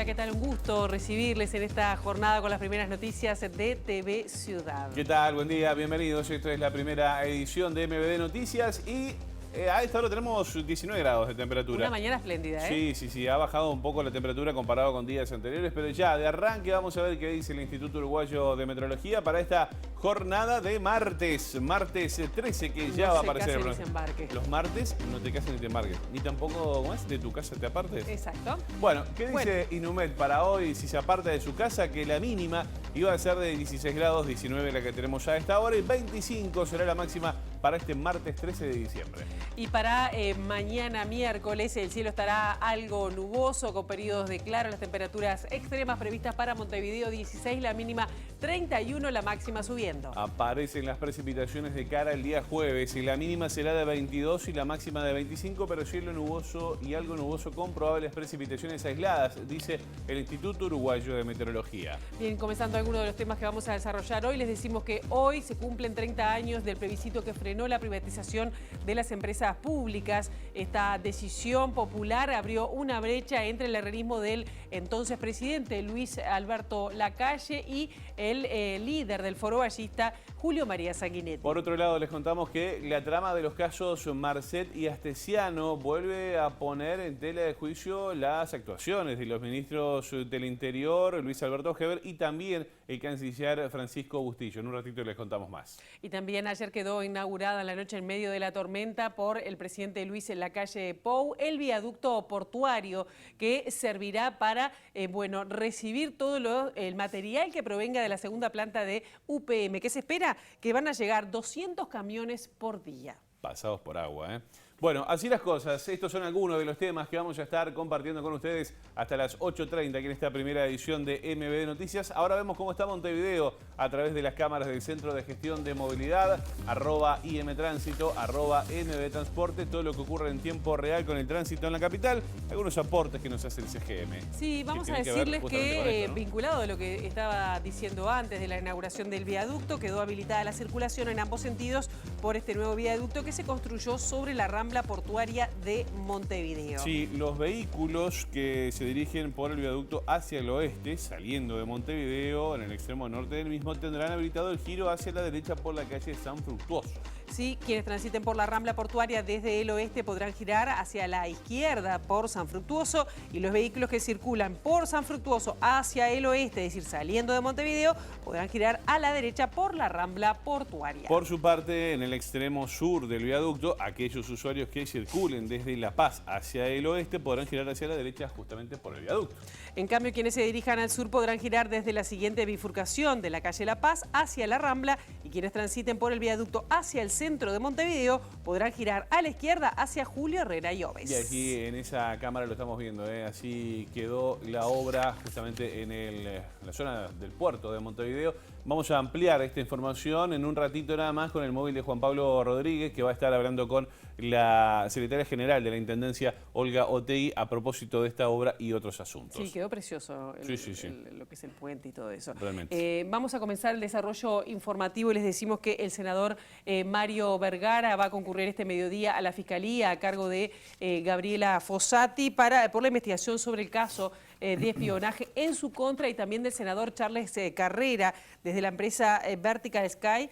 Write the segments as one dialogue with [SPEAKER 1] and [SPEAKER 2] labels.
[SPEAKER 1] Hola, ¿qué tal? Un gusto recibirles en esta jornada con las primeras noticias de TV Ciudad.
[SPEAKER 2] ¿Qué tal? Buen día, bienvenidos. Esto es la primera edición de MBD Noticias y a esta hora tenemos 19 grados de temperatura.
[SPEAKER 1] Una mañana espléndida, ¿eh?
[SPEAKER 2] Sí, ha bajado un poco la temperatura comparado con días anteriores, pero ya de arranque vamos a ver qué dice el Instituto Uruguayo de Meteorología para esta jornada de martes 13, que ya va a aparecer el
[SPEAKER 1] desembarque.
[SPEAKER 2] Los martes no te cases ni te embarques, ni tampoco más de tu casa te apartes.
[SPEAKER 1] Exacto.
[SPEAKER 2] Bueno, ¿qué dice Inumet para hoy si se aparta de su casa? Que la mínima iba a ser de 16 grados, 19 la que tenemos ya a esta hora y 25 será la máxima para este martes 13 de diciembre.
[SPEAKER 1] Y para mañana miércoles el cielo estará algo nuboso con periodos de claro, las temperaturas extremas previstas para Montevideo 16, la mínima 31, la máxima subiendo.
[SPEAKER 2] Aparecen las precipitaciones de cara al día jueves y la mínima será de 22 y la máxima de 25, pero cielo nuboso y algo nuboso con probables precipitaciones aisladas, dice el Instituto Uruguayo de Meteorología.
[SPEAKER 1] Bien, comenzando algunos de los temas que vamos a desarrollar hoy, les decimos que hoy se cumplen 30 años del plebiscito que frenó la privatización de las empresas públicas. Esta decisión popular abrió una brecha entre el herrerismo del entonces presidente Luis Alberto Lacalle y el líder del Foro Ballista, Julio María Sanguinetti.
[SPEAKER 2] Por otro lado, les contamos que la trama de los casos Marcet y Astesiano vuelve a poner en tela de juicio las actuaciones de los ministros del Interior, Luis Alberto Heber, y también el canciller Francisco Bustillo. En un ratito les contamos más.
[SPEAKER 1] Y también ayer quedó inaugurada en la noche en medio de la tormenta por el presidente Luis Lacalle Pou el viaducto portuario que servirá para recibir todo el material que provenga de la segunda planta de UPM, que se espera que van a llegar 200 camiones por día.
[SPEAKER 2] Pasados por agua, ¿eh? Bueno, así las cosas. Estos son algunos de los temas que vamos a estar compartiendo con ustedes hasta las 8:30 aquí en esta primera edición de MBD Noticias. Ahora vemos cómo está Montevideo a través de las cámaras del Centro de Gestión de Movilidad, @IMTránsito, @MBTransporte, todo lo que ocurre en tiempo real con el tránsito en la capital, algunos aportes que nos hace el CGM.
[SPEAKER 1] Sí, vamos a decirles que vinculado a lo que estaba diciendo antes de la inauguración del viaducto, quedó habilitada la circulación en ambos sentidos por este nuevo viaducto que se construyó sobre la rambla portuaria de Montevideo.
[SPEAKER 2] Sí, los vehículos que se dirigen por el viaducto hacia el oeste, saliendo de Montevideo, en el extremo norte del mismo, tendrán habilitado el giro hacia la derecha por la calle San Fructuoso.
[SPEAKER 1] Sí, quienes transiten por la rambla portuaria desde el oeste podrán girar hacia la izquierda por San Fructuoso y los vehículos que circulan por San Fructuoso hacia el oeste, es decir, saliendo de Montevideo, podrán girar a la derecha por la rambla portuaria.
[SPEAKER 2] Por su parte, en el extremo sur del viaducto, aquellos usuarios que circulen desde La Paz hacia el oeste podrán girar hacia la derecha justamente por el viaducto.
[SPEAKER 1] En cambio, quienes se dirijan al sur podrán girar desde la siguiente bifurcación de la calle La Paz hacia la rambla y quienes transiten por el viaducto hacia el centro de Montevideo podrán girar a la izquierda hacia Julio Herrera y Oves.
[SPEAKER 2] Y aquí en esa cámara lo estamos viendo, así quedó la obra justamente en la zona del puerto de Montevideo. Vamos a ampliar esta información en un ratito nada más con el móvil de Juan Pablo Rodríguez, que va a estar hablando con la secretaria general de la Intendencia, Olga Otegi, a propósito de esta obra y otros asuntos.
[SPEAKER 1] Sí, quedó precioso lo que es el puente y todo eso.
[SPEAKER 2] Realmente.
[SPEAKER 1] Vamos a comenzar el desarrollo informativo y les decimos que el senador Mario Vergara va a concurrir este mediodía a la Fiscalía a cargo de Gabriela Fossati por la investigación sobre el caso de espionaje en su contra y también del senador Charles Carrera desde la empresa Vertical Sky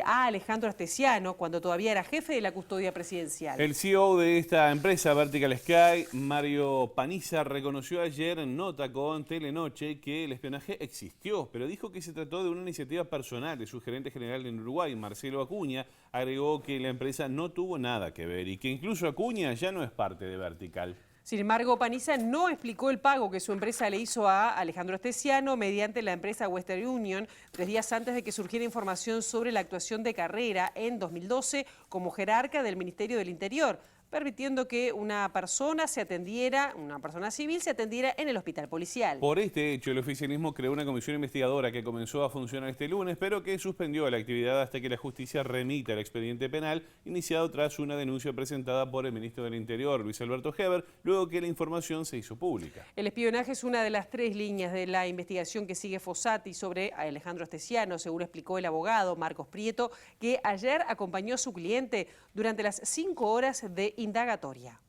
[SPEAKER 1] a Alejandro Astesiano cuando todavía era jefe de la custodia presidencial.
[SPEAKER 2] El CEO de esta empresa Vertical Sky, Mario Paniza, reconoció ayer en nota con Telenoche que el espionaje existió, pero dijo que se trató de una iniciativa personal de su gerente general en Uruguay, Marcelo Acuña. Agregó que la empresa no tuvo nada que ver y que incluso Acuña ya no es parte de Vertical.
[SPEAKER 1] Sin embargo, Paniza no explicó el pago que su empresa le hizo a Alejandro Astesiano mediante la empresa Western Union 3 días antes de que surgiera información sobre la actuación de Carrera en 2012 como jerarca del Ministerio del Interior, permitiendo que una persona civil se atendiera en el hospital policial.
[SPEAKER 2] Por este hecho, el oficialismo creó una comisión investigadora que comenzó a funcionar este lunes, pero que suspendió la actividad hasta que la justicia remita el expediente penal iniciado tras una denuncia presentada por el ministro del Interior, Luis Alberto Heber, luego que la información se hizo pública.
[SPEAKER 1] El espionaje es una de las 3 líneas de la investigación que sigue Fossati sobre Alejandro Astesiano, según explicó el abogado Marcos Prieto, que ayer acompañó a su cliente durante las 5 horas de indagatoria.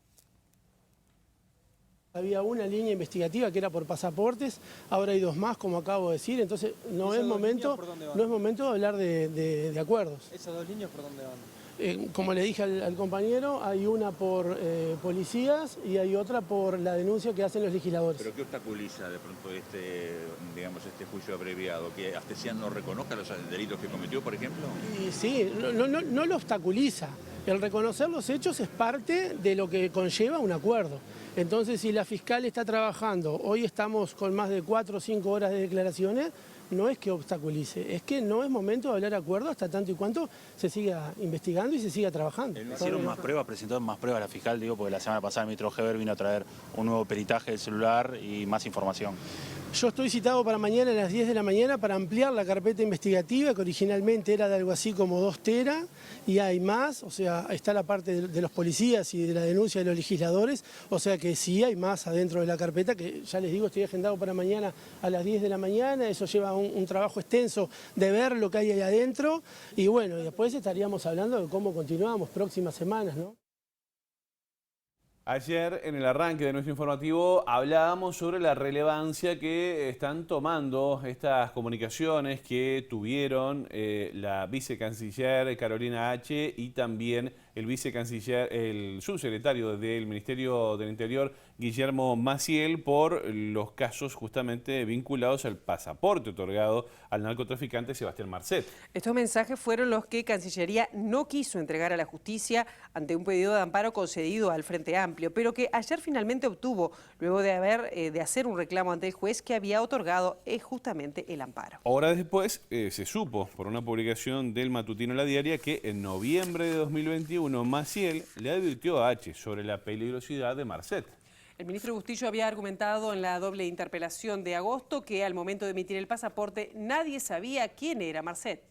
[SPEAKER 3] Había una línea investigativa que era por pasaportes, ahora hay 2 más, como acabo de decir, entonces no es momento de hablar de acuerdos.
[SPEAKER 4] ¿Esas 2 líneas por dónde van?
[SPEAKER 3] Como le dije al compañero, hay una por policías y hay otra por la denuncia que hacen los legisladores.
[SPEAKER 5] ¿Pero qué obstaculiza de pronto este juicio abreviado? ¿Que Astesian no reconozca los delitos que cometió, por ejemplo?
[SPEAKER 3] Y sí, no lo obstaculiza. El reconocer los hechos es parte de lo que conlleva un acuerdo. Entonces, si la fiscal está trabajando, hoy estamos con más de 4 o 5 horas de declaraciones, no es que obstaculice, es que no es momento de hablar acuerdo hasta tanto y cuanto se siga investigando y se siga trabajando.
[SPEAKER 6] ¿Hicieron más pruebas, presentaron más pruebas a la fiscal? Digo, porque la semana pasada el ministro Heber vino a traer un nuevo peritaje del celular y más información.
[SPEAKER 3] Yo estoy citado para mañana a las 10 de la mañana para ampliar la carpeta investigativa, que originalmente era de algo así como 2 teras, y hay más, o sea, está la parte de los policías y de la denuncia de los legisladores, o sea que sí hay más adentro de la carpeta, que ya les digo, estoy agendado para mañana a las 10 de la mañana, eso lleva un trabajo extenso de ver lo que hay ahí adentro, y bueno, y después estaríamos hablando de cómo continuamos próximas semanas, ¿no?
[SPEAKER 2] Ayer, en el arranque de nuestro informativo, hablábamos sobre la relevancia que están tomando estas comunicaciones que tuvieron la vicecanciller Carolina H. y también el subsecretario del Ministerio del Interior, Guillermo Maciel, por los casos justamente vinculados al pasaporte otorgado al narcotraficante Sebastián Marcet.
[SPEAKER 1] Estos mensajes fueron los que Cancillería no quiso entregar a la justicia ante un pedido de amparo concedido al Frente Amplio, pero que ayer finalmente obtuvo, luego de hacer un reclamo ante el juez que había otorgado justamente el amparo.
[SPEAKER 2] Horas después se supo por una publicación del matutino La Diaria que en noviembre de 2021 Maciel le advirtió a H sobre la peligrosidad de Marcet.
[SPEAKER 1] El ministro Bustillo había argumentado en la doble interpelación de agosto que al momento de emitir el pasaporte nadie sabía quién era Marcet.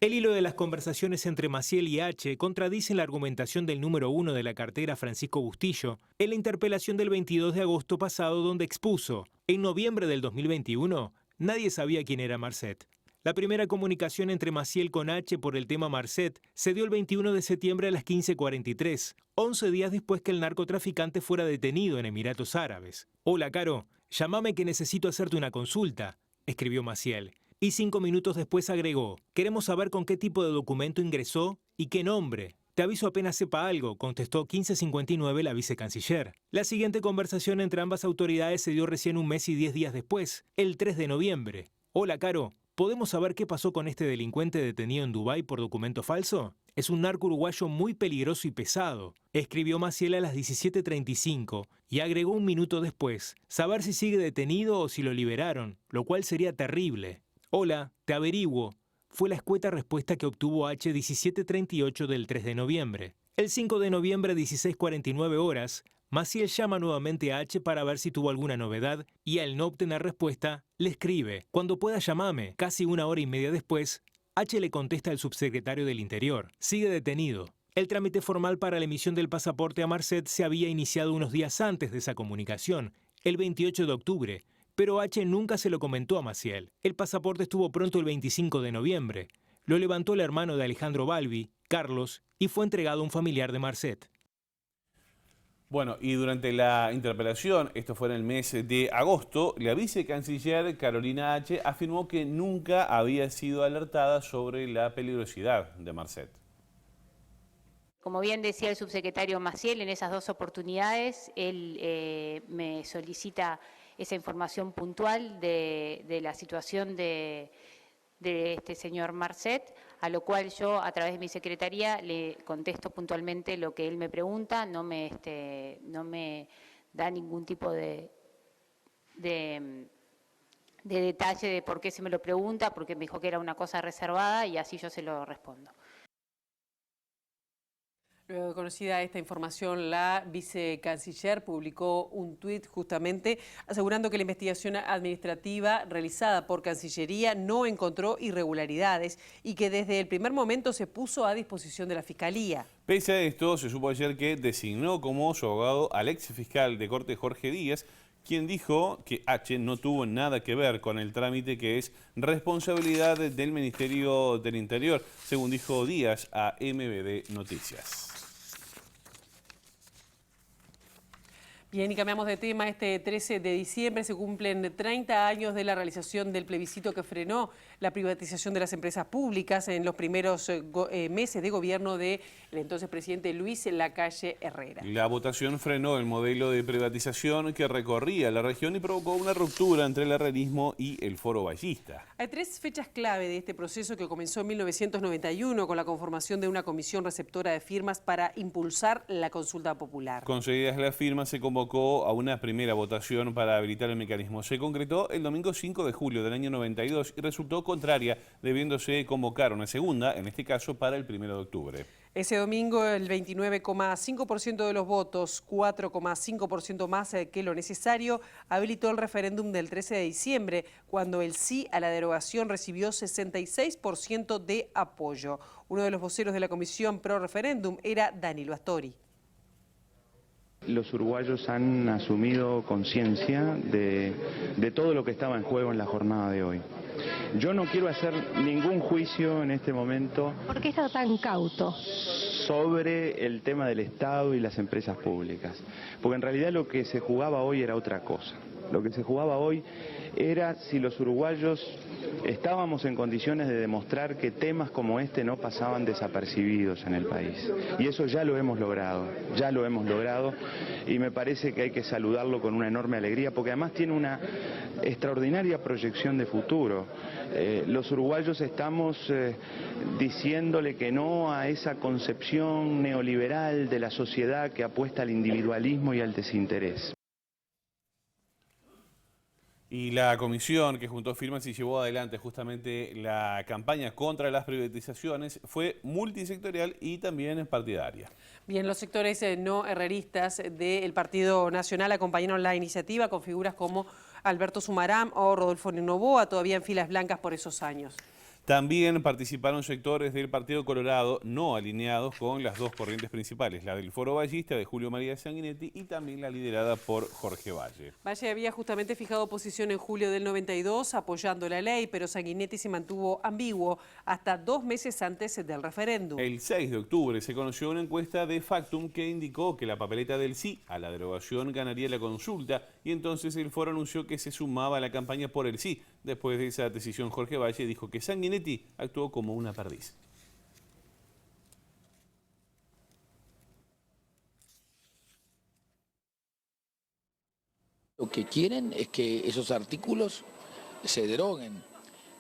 [SPEAKER 7] El hilo de las conversaciones entre Maciel y H. contradice la argumentación del número 1 de la cartera, Francisco Bustillo, en la interpelación del 22 de agosto pasado, donde expuso: en noviembre del 2021 nadie sabía quién era Marcet. La primera comunicación entre Maciel con H. por el tema Marcet se dio el 21 de septiembre a las 15:43, 11 días después que el narcotraficante fuera detenido en Emiratos Árabes. Hola, Caro, llámame que necesito hacerte una consulta, escribió Maciel. Y 5 minutos después agregó: queremos saber con qué tipo de documento ingresó y qué nombre. Te aviso apenas sepa algo, contestó 15:59 la vicecanciller. La siguiente conversación entre ambas autoridades se dio recién 1 mes y 10 días después, el 3 de noviembre. Hola, Caro, ¿podemos saber qué pasó con este delincuente detenido en Dubái por documento falso? Es un narco uruguayo muy peligroso y pesado, escribió Maciel a las 17:35 y agregó 1 minuto después: saber si sigue detenido o si lo liberaron, lo cual sería terrible. Hola, te averiguo, fue la escueta respuesta que obtuvo H 17:38 del 3 de noviembre. El 5 de noviembre, 16:49 horas, Maciel llama nuevamente a H para ver si tuvo alguna novedad y al no obtener respuesta, le escribe: cuando pueda llamame. Casi 1 hora y media después, H le contesta al subsecretario del Interior: sigue detenido. El trámite formal para la emisión del pasaporte a Marcet se había iniciado unos días antes de esa comunicación, el 28 de octubre, pero H nunca se lo comentó a Maciel. El pasaporte estuvo pronto el 25 de noviembre. Lo levantó el hermano de Alejandro Balbi, Carlos, y fue entregado a un familiar de Marcet.
[SPEAKER 2] Bueno, y durante la interpelación, esto fue en el mes de agosto, la vicecanciller Carolina H. afirmó que nunca había sido alertada sobre la peligrosidad de Marcet.
[SPEAKER 8] Como bien decía el subsecretario Maciel, en esas 2 oportunidades él me solicita esa información puntual de la situación de este señor Marcet, a lo cual yo a través de mi secretaría le contesto puntualmente lo que él me pregunta, no me da ningún tipo de detalle de por qué se me lo pregunta, porque me dijo que era una cosa reservada y así yo se lo respondo.
[SPEAKER 1] Luego de conocida esta información, la vicecanciller publicó un tuit justamente asegurando que la investigación administrativa realizada por Cancillería no encontró irregularidades y que desde el primer momento se puso a disposición de la Fiscalía.
[SPEAKER 2] Pese a esto, se supo ayer que designó como su abogado al ex fiscal de Corte Jorge Díaz, quien dijo que H no tuvo nada que ver con el trámite, que es responsabilidad del Ministerio del Interior, según dijo Díaz a MBD Noticias.
[SPEAKER 1] Bien, y cambiamos de tema. Este 13 de diciembre se cumplen 30 años de la realización del plebiscito que frenó la privatización de las empresas públicas en los primeros meses de gobierno del entonces presidente Luis Lacalle Herrera.
[SPEAKER 2] La votación frenó el modelo de privatización que recorría la región y provocó una ruptura entre el herrerismo y el Foro Vallista.
[SPEAKER 1] Hay 3 fechas clave de este proceso que comenzó en 1991 con la conformación de una comisión receptora de firmas para impulsar la consulta popular.
[SPEAKER 2] Conseguidas las firmas, se convocó a una primera votación para habilitar el mecanismo. Se concretó el domingo 5 de julio del año 92 y resultó contraria, debiéndose convocar una segunda, en este caso para el 1 de octubre.
[SPEAKER 1] Ese domingo el 29,5% de los votos, 4,5% más que lo necesario, habilitó el referéndum del 13 de diciembre, cuando el sí a la derogación recibió 66% de apoyo. Uno de los voceros de la Comisión Pro Referéndum era Danilo Astori.
[SPEAKER 4] Los uruguayos han asumido conciencia de todo lo que estaba en juego en la jornada de hoy. Yo no quiero hacer ningún juicio en este momento.
[SPEAKER 9] ¿Por qué está tan cauto?
[SPEAKER 4] Sobre el tema del Estado y las empresas públicas. Porque en realidad lo que se jugaba hoy era otra cosa. Lo que se jugaba hoy era si los uruguayos estábamos en condiciones de demostrar que temas como este no pasaban desapercibidos en el país. Y eso ya lo hemos logrado, y me parece que hay que saludarlo con una enorme alegría, porque además tiene una extraordinaria proyección de futuro. Los uruguayos estamos diciéndole que no a esa concepción neoliberal de la sociedad que apuesta al individualismo y al desinterés.
[SPEAKER 2] Y la comisión que juntó firmas y llevó adelante justamente la campaña contra las privatizaciones fue multisectorial y también partidaria.
[SPEAKER 1] Bien, los sectores no herreristas del Partido Nacional acompañaron la iniciativa con figuras como Alberto Sumarán o Rodolfo Noboa, todavía en filas blancas por esos años.
[SPEAKER 2] También participaron sectores del Partido Colorado no alineados con las dos corrientes principales, la del Foro Vallista de Julio María Sanguinetti y también la liderada por Jorge Valle.
[SPEAKER 1] Valle había justamente fijado posición en julio del 92 apoyando la ley, pero Sanguinetti se mantuvo ambiguo hasta 2 meses antes del referéndum.
[SPEAKER 2] El 6 de octubre se conoció una encuesta de Factum que indicó que la papeleta del sí a la derogación ganaría la consulta y entonces el Foro anunció que se sumaba a la campaña por el sí. Después de esa decisión, Jorge Valle dijo que Sanguinetti actuó como una perdiz.
[SPEAKER 10] Lo que quieren es que esos artículos se deroguen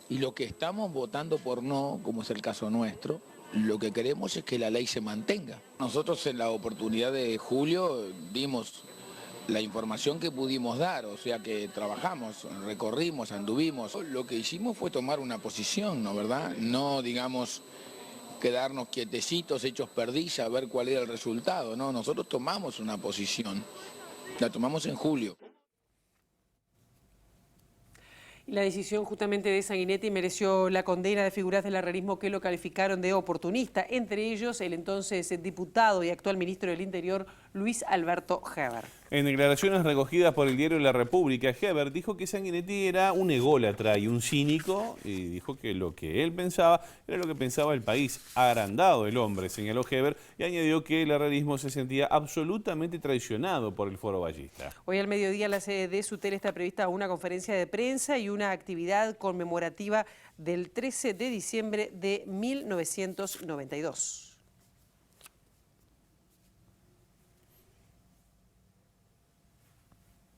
[SPEAKER 10] y lo que estamos votando por no, como es el caso nuestro, lo que queremos es que la ley se mantenga. Nosotros en la oportunidad de julio dimos la información que pudimos dar, o sea que trabajamos, recorrimos, anduvimos. Lo que hicimos fue tomar una posición, ¿no verdad? No, digamos, quedarnos quietecitos, hechos perdiz, a ver cuál era el resultado, ¿no? Nosotros tomamos una posición, la tomamos en julio.
[SPEAKER 1] La decisión justamente de Sanguinetti mereció la condena de figuras del herrerismo que lo calificaron de oportunista, entre ellos el entonces diputado y actual ministro del Interior, Luis Alberto Heber.
[SPEAKER 2] En declaraciones recogidas por el diario La República, Heber dijo que Sanguinetti era un ególatra y un cínico y dijo que lo que él pensaba era lo que pensaba el país. Agrandado el hombre, señaló Heber, y añadió que el herrerismo se sentía absolutamente traicionado por el Foro Vallista.
[SPEAKER 1] Hoy al mediodía en la sede de SUTEL está prevista una conferencia de prensa y una actividad conmemorativa del 13 de diciembre de 1992.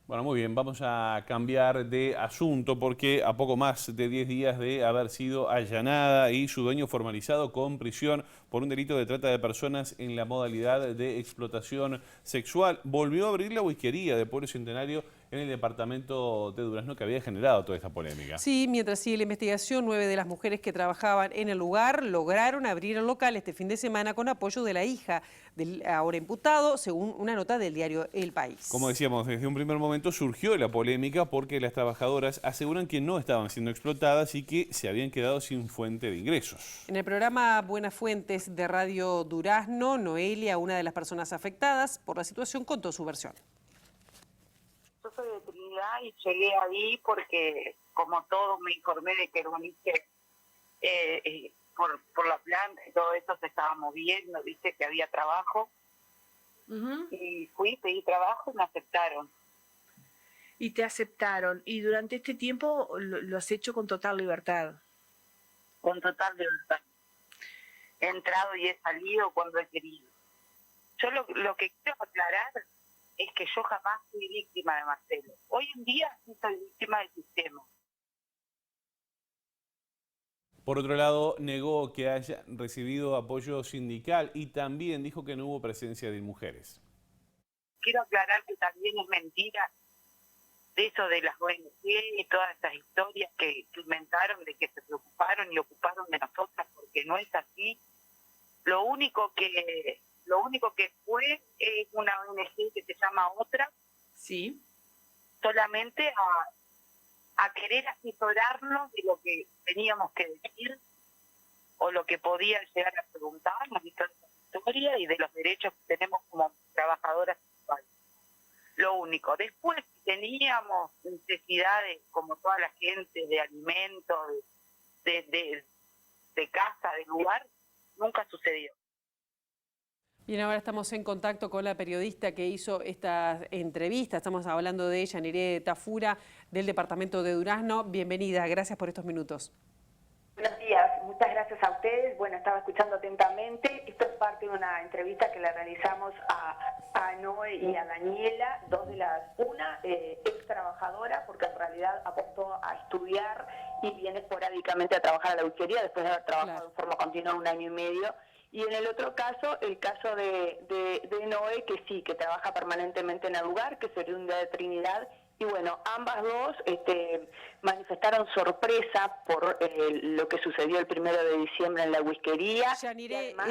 [SPEAKER 2] Bueno, muy bien, vamos a cambiar de asunto porque a poco más de 10 días de haber sido allanada y su dueño formalizado con prisión por un delito de trata de personas en la modalidad de explotación sexual, volvió a abrir la whiskería de Pueblo Centenario en el departamento de Durazno que había generado toda esta polémica.
[SPEAKER 1] Sí, mientras sigue la investigación, 9 de las mujeres que trabajaban en el lugar lograron abrir el local este fin de semana con apoyo de la hija del ahora imputado, según una nota del diario El País.
[SPEAKER 2] Como decíamos, desde un primer momento surgió la polémica porque las trabajadoras aseguran que no estaban siendo explotadas y que se habían quedado sin fuente de ingresos.
[SPEAKER 1] En el programa Buenas Fuentes de Radio Durazno, Noelia, una de las personas afectadas por la situación, contó su versión.
[SPEAKER 11] Yo soy de Trinidad y llegué ahí porque, como todos, me informé de que el boliche por la planta y todo eso se estaba moviendo, viste que había trabajo. Y fui, pedí trabajo y me aceptaron.
[SPEAKER 9] Y te aceptaron. Y durante este tiempo lo has hecho con total libertad.
[SPEAKER 11] Con total libertad. He entrado y he salido cuando he querido. Yo lo que quiero aclarar es que yo jamás fui víctima de Marcelo. Hoy en día sí soy víctima del sistema.
[SPEAKER 2] Por otro lado, negó que haya recibido apoyo sindical y también dijo que no hubo presencia de mujeres.
[SPEAKER 11] Quiero aclarar que también es mentira de eso de las ONG y todas esas historias que inventaron de que se preocuparon y ocuparon de nosotras, porque no es así. Lo único que fue es una ONG que se llama Otra,
[SPEAKER 9] sí, solamente
[SPEAKER 11] a querer asesorarnos de lo que teníamos que decir o lo que podían llegar a preguntarnos de toda esa historia y de los derechos que tenemos como trabajadoras sexuales. Lo único. Después, si teníamos necesidades, como toda la gente, de alimentos, de casa, de lugar, nunca sucedió.
[SPEAKER 1] Bien, ahora estamos en contacto con la periodista que hizo esta entrevista. Estamos hablando de Yaniré Tafura, del departamento de Durazno. Bienvenida, gracias por estos minutos.
[SPEAKER 12] Buenos días, muchas gracias a ustedes. Bueno, estaba escuchando atentamente. Esto es parte de una entrevista que le realizamos a Noé y a Daniela, una ex trabajadora, porque en realidad apostó a estudiar y viene esporádicamente a trabajar a la dulcería después de haber trabajado en forma continua 1 año y medio. Y en el otro caso, el caso de Noé, que sí, que trabaja permanentemente en el lugar, que es oriunda de Trinidad. Y bueno, ambas dos manifestaron sorpresa por lo que sucedió el 1 de diciembre en la whiskería.
[SPEAKER 1] Yaniré,
[SPEAKER 12] y además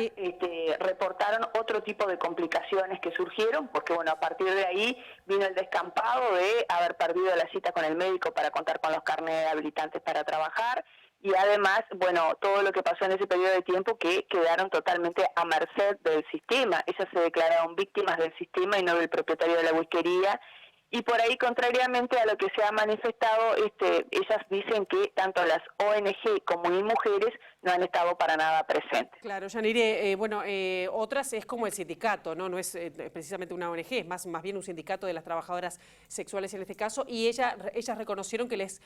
[SPEAKER 12] reportaron otro tipo de complicaciones que surgieron, porque bueno, a partir de ahí vino el descampado de haber perdido la cita con el médico para contar con los carnets habilitantes para trabajar. Y además, bueno, todo lo que pasó en ese periodo de tiempo que quedaron totalmente a merced del sistema. Ellas se declararon víctimas del sistema y no del propietario de la whiskería. Y por ahí, contrariamente a lo que se ha manifestado, ellas dicen que tanto las ONG como ni mujeres no han estado para nada presentes.
[SPEAKER 1] Claro, Yaniré, Otras es como el sindicato, ¿no? No es precisamente una ONG, es más bien un sindicato de las trabajadoras sexuales en este caso, y ellas reconocieron que les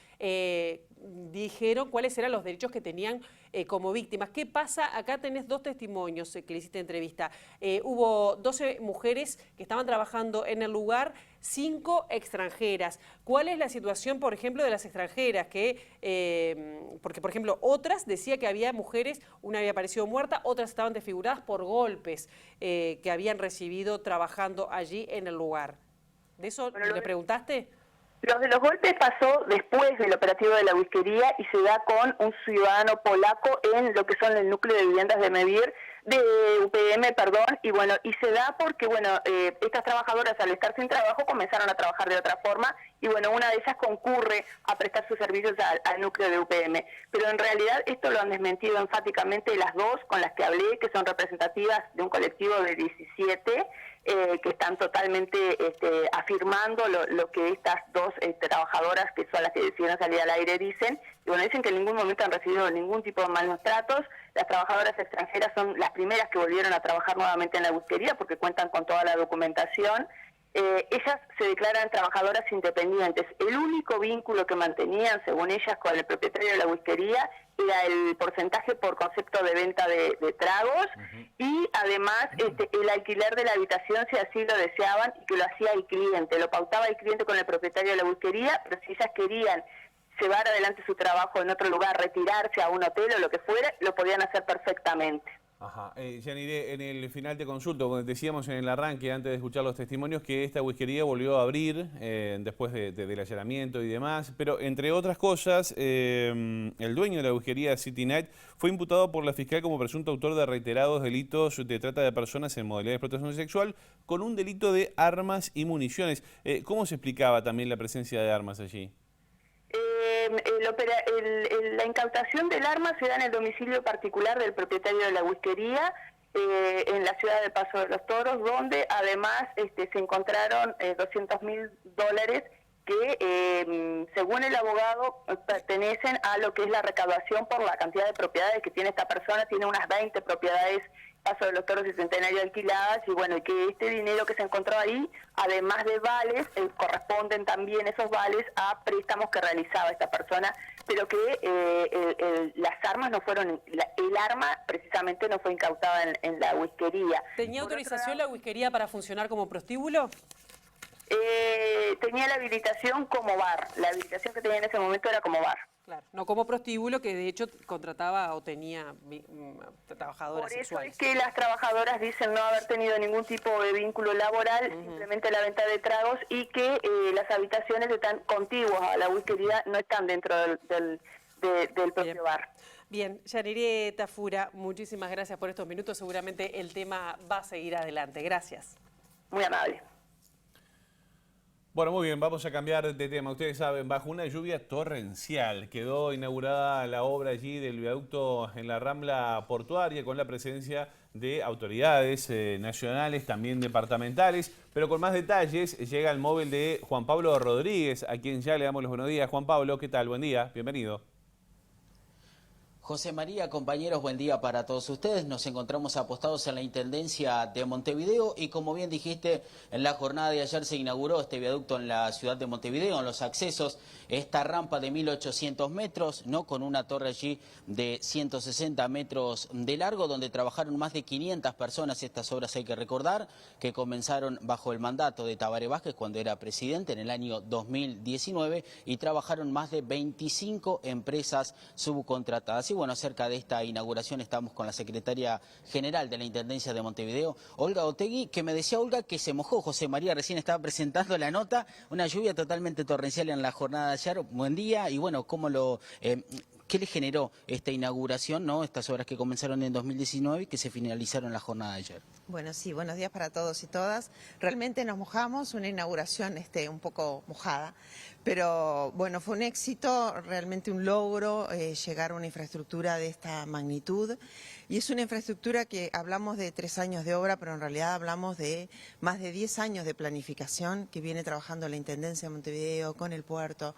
[SPEAKER 1] dijeron cuáles eran los derechos que tenían como víctimas. ¿Qué pasa? Acá tenés 2 testimonios que le hiciste entrevista. Hubo 12 mujeres que estaban trabajando en el lugar, 5 extranjeras. ¿Cuál es la situación, por ejemplo, de las extranjeras? Porque, por ejemplo, Otras decía que había mujeres, una había aparecido muerta, otras estaban desfiguradas por golpes que habían recibido trabajando allí en el lugar. ¿De eso le preguntaste?
[SPEAKER 12] Lo de los golpes pasó después del operativo de la whiskería y se da con un ciudadano polaco en lo que son el núcleo de viviendas de UPM, y bueno, y se da porque, bueno, estas trabajadoras al estar sin trabajo comenzaron a trabajar de otra forma y bueno, una de ellas concurre a prestar sus servicios al núcleo de UPM. Pero en realidad esto lo han desmentido enfáticamente las 2 con las que hablé, que son representativas de un colectivo de 17, que están totalmente afirmando lo que estas 2 trabajadoras, que son las que decidieron salir al aire, dicen. Y bueno, dicen que en ningún momento han recibido ningún tipo de malos tratos. Las trabajadoras extranjeras son las primeras que volvieron a trabajar nuevamente en la whiskería porque cuentan con toda la documentación. Ellas se declaran trabajadoras independientes. El único vínculo que mantenían, según ellas, con el propietario de la whiskería era el porcentaje por concepto de venta de tragos y además el alquiler de la habitación si así lo deseaban y que lo hacía el cliente. Lo pautaba el cliente con el propietario de la whiskería, pero si ellas querían llevar adelante su trabajo en otro lugar, retirarse a un hotel o lo que fuera, lo podían hacer perfectamente.
[SPEAKER 2] Ajá. Yaniré, en el final te consulto, como decíamos en el arranque, antes de escuchar los testimonios, que esta whiskería volvió a abrir después del allanamiento y demás, pero entre otras cosas, el dueño de la whiskería City Night fue imputado por la fiscal como presunto autor de reiterados delitos de trata de personas en modalidad de explotación sexual con un delito de armas y municiones. ¿Cómo se explicaba también la presencia de armas allí?
[SPEAKER 12] La incautación del arma se da en el domicilio particular del propietario de la whiskería en la ciudad de Paso de los Toros, donde además se encontraron $200.000 que, según el abogado, pertenecen a lo que es la recaudación por la cantidad de propiedades que tiene esta persona. Tiene unas 20 propiedades Paso de los Toros y Centenario alquiladas, y bueno, que este dinero que se encontró ahí, además de vales, corresponden también esos vales a préstamos que realizaba esta persona, pero que las armas no fueron, el arma precisamente no fue incautada en la whiskería.
[SPEAKER 1] ¿Tenía autorización la whiskería para funcionar como prostíbulo?
[SPEAKER 12] Tenía la habilitación como bar, la habilitación que tenía en ese momento era como bar.
[SPEAKER 1] Claro, no como prostíbulo, que de hecho contrataba o tenía trabajadoras sexuales.
[SPEAKER 12] Por eso es que las trabajadoras dicen no haber tenido ningún tipo de vínculo laboral, simplemente la venta de tragos, y que las habitaciones están contiguas a la whiskería, no están dentro del propio bar.
[SPEAKER 1] Bien, Yanire Tafura, muchísimas gracias por estos minutos. Seguramente el tema va a seguir adelante. Gracias.
[SPEAKER 12] Muy amable.
[SPEAKER 2] Bueno, muy bien, vamos a cambiar de tema. Ustedes saben, bajo una lluvia torrencial quedó inaugurada la obra allí del viaducto en la Rambla Portuaria, con la presencia de autoridades nacionales, también departamentales, pero con más detalles llega el móvil de Juan Pablo Rodríguez, a quien ya le damos los buenos días. Juan Pablo, ¿qué tal? Buen día, bienvenido.
[SPEAKER 13] José María, compañeros, buen día para todos ustedes. Nos encontramos apostados en la Intendencia de Montevideo y, como bien dijiste, en la jornada de ayer se inauguró este viaducto en la ciudad de Montevideo, en los accesos, esta rampa de 1.800 metros, ¿no?, con una torre allí de 160 metros de largo, donde trabajaron más de 500 personas. Estas obras, hay que recordar, que comenzaron bajo el mandato de Tabaré Vázquez cuando era presidente en el año 2019, y trabajaron más de 25 empresas subcontratadas. Y bueno, acerca de esta inauguración estamos con la secretaria general de la Intendencia de Montevideo, Olga Otegui, que me decía, Olga, que se mojó. José María recién estaba presentando la nota, una lluvia totalmente torrencial en la jornada de ayer. Buen día, y bueno, ¿qué le generó esta inauguración, ¿no?, estas obras que comenzaron en 2019 y que se finalizaron en la jornada de ayer?
[SPEAKER 14] Bueno, sí, buenos días para todos y todas. Realmente nos mojamos, una inauguración un poco mojada, pero bueno, fue un éxito, realmente un logro llegar a una infraestructura de esta magnitud. Y es una infraestructura que hablamos de 3 años de obra, pero en realidad hablamos de más de 10 años de planificación que viene trabajando la Intendencia de Montevideo con el puerto,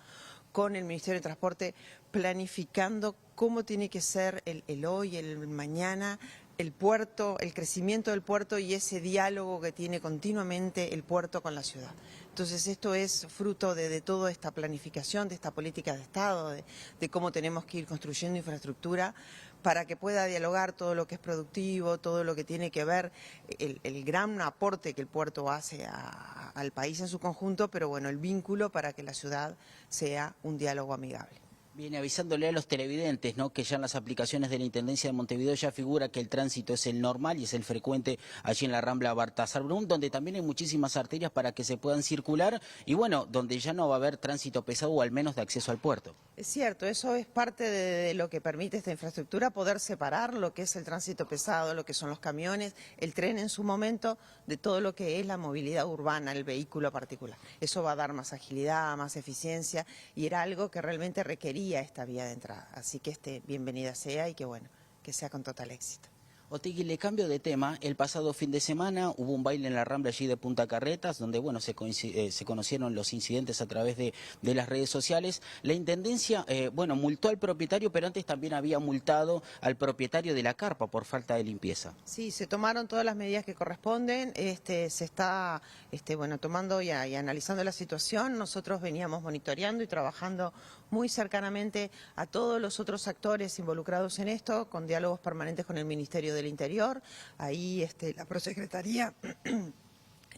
[SPEAKER 14] con el Ministerio de Transporte, planificando cómo tiene que ser el hoy, el mañana, el puerto, el crecimiento del puerto y ese diálogo que tiene continuamente el puerto con la ciudad. Entonces esto es fruto de toda esta planificación, de esta política de Estado, de cómo tenemos que ir construyendo infraestructura para que pueda dialogar todo lo que es productivo, todo lo que tiene que ver, el gran aporte que el puerto hace al país en su conjunto, pero bueno, el vínculo para que la ciudad sea un diálogo amigable.
[SPEAKER 13] Viene avisándole a los televidentes, ¿no?, que ya en las aplicaciones de la Intendencia de Montevideo ya figura que el tránsito es el normal y es el frecuente allí en la Rambla Baltasar Brum, donde también hay muchísimas arterias para que se puedan circular y bueno, donde ya no va a haber tránsito pesado o al menos de acceso al puerto.
[SPEAKER 14] Es cierto, eso es parte de lo que permite esta infraestructura, poder separar lo que es el tránsito pesado, lo que son los camiones, el tren en su momento, de todo lo que es la movilidad urbana, el vehículo particular. Eso va a dar más agilidad, más eficiencia, y era algo que realmente requería esta vía de entrada. Así que bienvenida sea y que bueno, que sea con total éxito.
[SPEAKER 13] Otegui, le cambio de tema. El pasado fin de semana hubo un baile en la Rambla allí de Punta Carretas, donde bueno, se conocieron los incidentes a través de las redes sociales. La Intendencia, multó al propietario, pero antes también había multado al propietario de la carpa por falta de limpieza.
[SPEAKER 14] Sí, se tomaron todas las medidas que corresponden. Se está tomando y analizando la situación. Nosotros veníamos monitoreando y trabajando muy cercanamente a todos los otros actores involucrados en esto, con diálogos permanentes con el Ministerio del Interior. Ahí la Prosecretaría,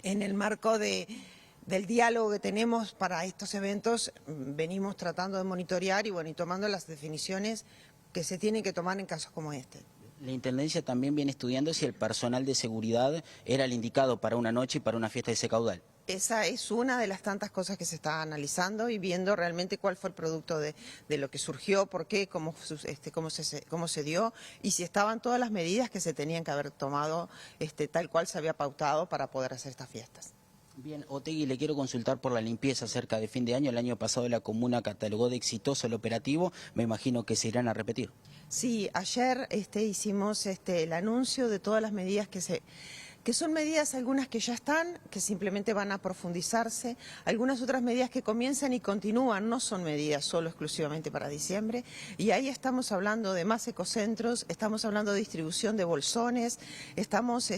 [SPEAKER 14] en el marco del diálogo que tenemos para estos eventos, venimos tratando de monitorear y tomando las definiciones que se tienen que tomar en casos como este.
[SPEAKER 13] La Intendencia también viene estudiando si el personal de seguridad era el indicado para una noche y para una fiesta de ese caudal.
[SPEAKER 14] Esa es una de las tantas cosas que se está analizando y viendo realmente cuál fue el producto de lo que surgió, por qué, cómo se dio y si estaban todas las medidas que se tenían que haber tomado tal cual se había pautado para poder hacer estas fiestas.
[SPEAKER 13] Bien, Otegui, le quiero consultar por la limpieza cerca de fin de año. El año pasado la comuna catalogó de exitoso el operativo, me imagino que se irán a repetir.
[SPEAKER 14] Sí, ayer hicimos el anuncio de todas las medidas que que son medidas algunas que ya están, que simplemente van a profundizarse, algunas otras medidas que comienzan y continúan, no son medidas solo exclusivamente para diciembre, y ahí estamos hablando de más ecocentros, estamos hablando de distribución de bolsones, estamos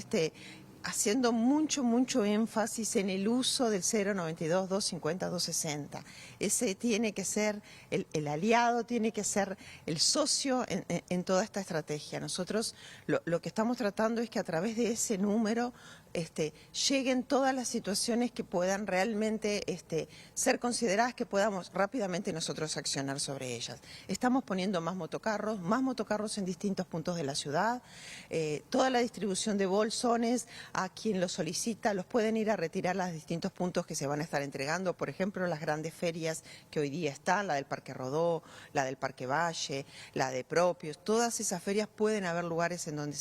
[SPEAKER 14] haciendo mucho énfasis en el uso del 092, 250, 260. Ese tiene que ser el aliado, tiene que ser el socio en toda esta estrategia. Nosotros lo que estamos tratando es que a través de ese número lleguen todas las situaciones que puedan realmente ser consideradas, que podamos rápidamente nosotros accionar sobre ellas. Estamos poniendo más motocarros en distintos puntos de la ciudad, toda la distribución de bolsones, a quien los solicita, los pueden ir a retirar a los distintos puntos que se van a estar entregando, por ejemplo, las grandes ferias que hoy día están, la del Parque Rodó, la del Parque Valle, la de Propios, todas esas ferias pueden haber lugares en donde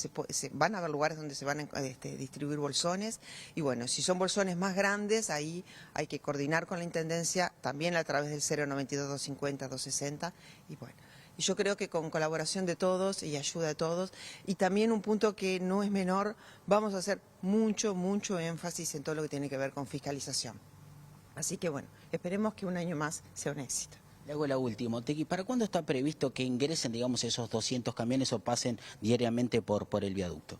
[SPEAKER 14] van a haber lugares donde se van a distribuir bolsones. Y bueno, si son bolsones más grandes, ahí hay que coordinar con la Intendencia, también a través del 092, 250, 260, y bueno. Y yo creo que con colaboración de todos y ayuda de todos, y también un punto que no es menor, vamos a hacer mucho énfasis en todo lo que tiene que ver con fiscalización. Así que bueno, esperemos que un año más sea un éxito.
[SPEAKER 13] Le hago la última, Tequi, ¿para cuándo está previsto que ingresen, digamos, esos 200 camiones o pasen diariamente por el viaducto?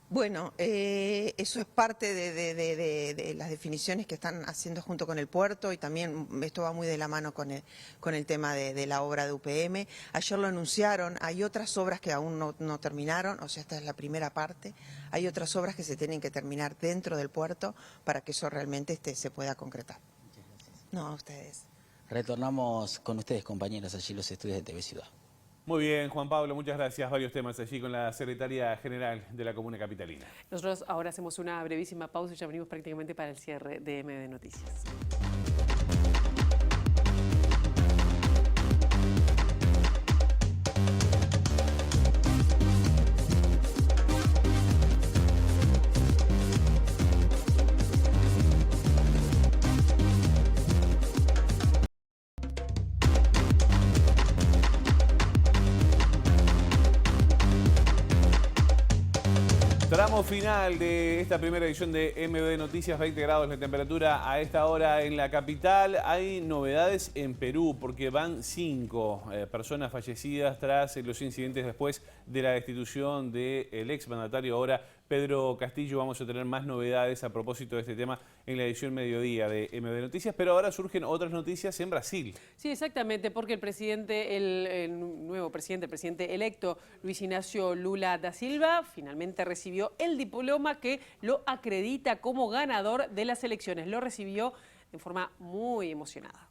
[SPEAKER 14] Bueno, eso es parte de las definiciones que están haciendo junto con el puerto, y también esto va muy de la mano con el tema de la obra de UPM. Ayer lo anunciaron, hay otras obras que aún no terminaron, o sea, esta es la primera parte. Hay otras obras que se tienen que terminar dentro del puerto para que eso realmente se pueda concretar. Muchas gracias. No, a ustedes.
[SPEAKER 13] Retornamos con ustedes, compañeras, allí los estudios de TV Ciudad.
[SPEAKER 2] Muy bien, Juan Pablo, muchas gracias. Varios temas allí con la secretaria general de la Comuna Capitalina.
[SPEAKER 1] Nosotros ahora hacemos una brevísima pausa y ya venimos prácticamente para el cierre de MB Noticias.
[SPEAKER 2] Tramo final de esta primera edición de MB Noticias, 20 grados la temperatura a esta hora en la capital. Hay novedades en Perú porque van 5 personas fallecidas tras los incidentes después de la destitución del exmandatario ahora Pedro Castillo. Vamos a tener más novedades a propósito de este tema en la edición mediodía de MB Noticias, pero ahora surgen otras noticias en Brasil.
[SPEAKER 1] Sí, exactamente, porque el presidente electo, Luis Ignacio Lula da Silva, finalmente recibió el diploma que lo acredita como ganador de las elecciones. Lo recibió de forma muy emocionada.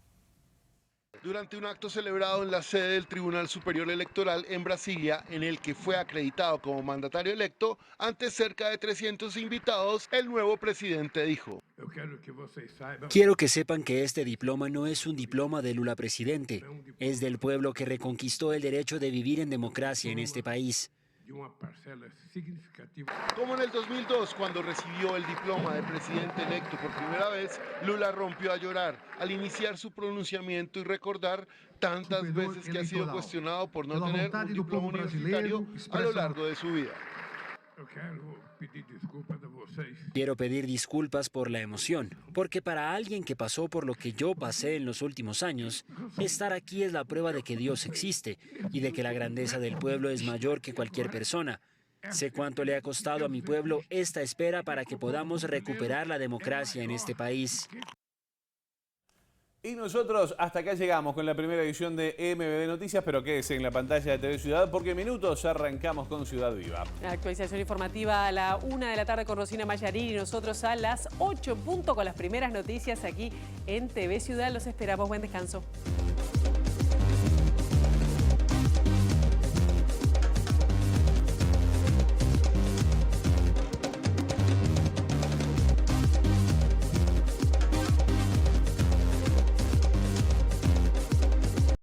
[SPEAKER 15] Durante un acto celebrado en la sede del Tribunal Superior Electoral en Brasilia, en el que fue acreditado como mandatario electo ante cerca de 300 invitados, el nuevo presidente dijo:
[SPEAKER 16] Quiero que sepan que este diploma no es un diploma de Lula presidente, es del pueblo que reconquistó el derecho de vivir en democracia en este país.
[SPEAKER 15] Como en el 2002, cuando recibió el diploma de presidente electo por primera vez, Lula rompió a llorar al iniciar su pronunciamiento y recordar tantas veces que ha sido cuestionado por no tener un diploma universitario a lo largo de su vida.
[SPEAKER 16] Quiero pedir disculpas por la emoción, porque para alguien que pasó por lo que yo pasé en los últimos años, estar aquí es la prueba de que Dios existe y de que la grandeza del pueblo es mayor que cualquier persona. Sé cuánto le ha costado a mi pueblo esta espera para que podamos recuperar la democracia en este país.
[SPEAKER 2] Y nosotros hasta acá llegamos con la primera edición de MB Noticias, pero quédese en la pantalla de TV Ciudad porque en minutos arrancamos con Ciudad Viva.
[SPEAKER 1] La actualización informativa a la 1 de la tarde con Rosina Mayarín y nosotros a las 8 en punto con las primeras noticias aquí en TV Ciudad. Los esperamos. Buen descanso.